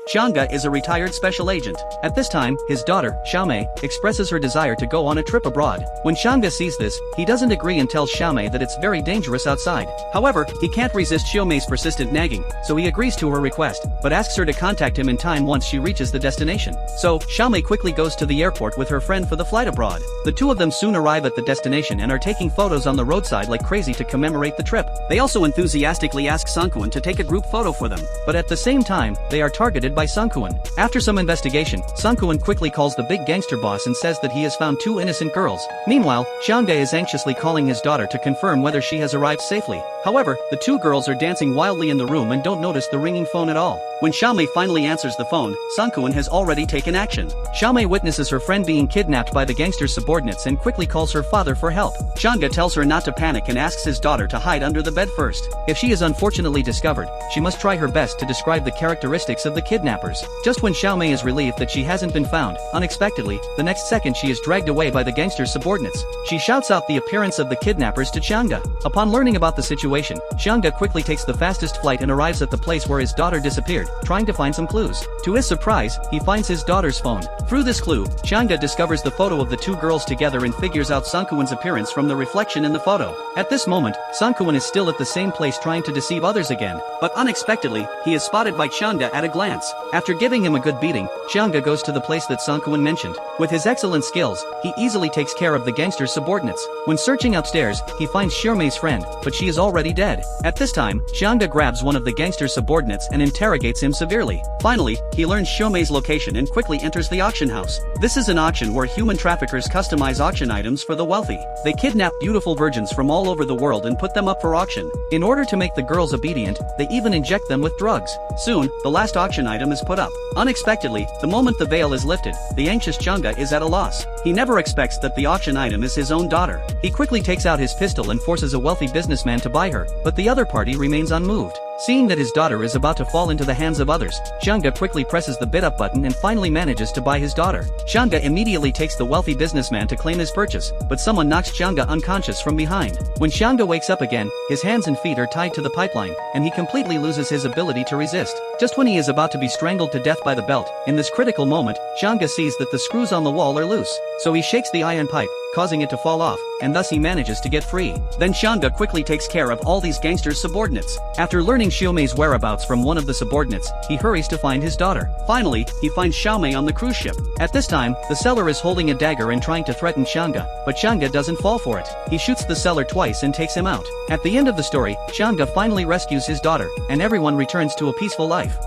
Xianga is a retired special agent. At this time, his daughter, Xiaomei, expresses her desire to go on a trip abroad. When Xianga sees this, he doesn't agree and tells Xiaomei that it's very dangerous outside. However, he can't resist Xiaomei's persistent nagging, so he agrees to her request, but asks her to contact him in time once she reaches the destination. So, Xiaomei quickly goes to the airport with her friend for the flight abroad. The two of them soon arrive at the destination and are taking photos on the roadside like crazy to commemorate the trip. They also enthusiastically ask Sungkwon to take a group photo for them, but at the same time, they are targeted by Sungkwon. After some investigation, Sungkwon quickly calls the big gangster boss and says that he has found two innocent girls. Meanwhile, Xianga is anxiously calling his daughter to confirm whether she has arrived safely. However, the two girls are dancing wildly in the room and don't notice the ringing phone at all. When Xiaomei finally answers the phone, Sungkwon has already taken action. Xiaomei witnesses her friend being kidnapped by the gangster's subordinates and quickly calls her father for help. Xianga tells her not to panic and asks his daughter to hide under the bed first. If she is unfortunately discovered, she must try her best to describe the characteristics of the kidnappers. Just when Xiaomei is relieved that she hasn't been found, unexpectedly, the next second she is dragged away by the gangster's subordinates. She shouts out the appearance of the kidnappers to Xianga. Upon learning about the situation, Xianga quickly takes the fastest flight and arrives at the place where his daughter disappeared, trying to find some clues. To his surprise, he finds his daughter's phone. Through this clue, Xianga discovers the photo of the two girls together and figures out Sungkwon's appearance from the reflection in the photo. At this moment, Sungkwon is still at the same place trying to deceive others again, but unexpectedly, he is spotted by Xianga at a glance. After giving him a good beating, Xianga goes to the place that Sungkwon mentioned. With his excellent skills, he easily takes care of the gangster's subordinates. When searching upstairs, he finds Xiaomei's friend, but she is already dead. At this time, Xianga grabs one of the gangster's subordinates and interrogates him severely. Finally, he learns Xiaomei's location and quickly enters the auction house. This is an auction where human traffickers customize auction items for the wealthy. They kidnap beautiful virgins from all over the world and put them up for auction. In order to make the girls obedient, they even inject them with drugs. Soon, the last auction item is put up. Unexpectedly, the moment the veil is lifted, the anxious Xianga is at a loss. He never expects that the auction item is his own daughter. He quickly takes out his pistol and forces a wealthy businessman to buy her, but the other party remains unmoved. Seeing that his daughter is about to fall into the hands of others, Xianga quickly presses the bid up button and finally manages to buy his daughter. Xianga immediately takes the wealthy businessman to claim his purchase, but someone knocks Xianga unconscious from behind. When Xianga wakes up again, his hands and feet are tied to the pipeline, and he completely loses his ability to resist. Just when he is about to be strangled to death by the belt, in this critical moment, Xianga sees that the screws on the wall are loose, so he shakes the iron pipe, causing it to fall off, and thus he manages to get free. Then Xianga quickly takes care of all these gangsters' subordinates. After learning Xiaomei's whereabouts from one of the subordinates, he hurries to find his daughter. Finally, he finds Xiaomei on the cruise ship. At this time, the seller is holding a dagger and trying to threaten Xianga, but Xianga doesn't fall for it. He shoots the seller twice and takes him out. At the end of the story, Xianga finally rescues his daughter, and everyone returns to a peaceful life.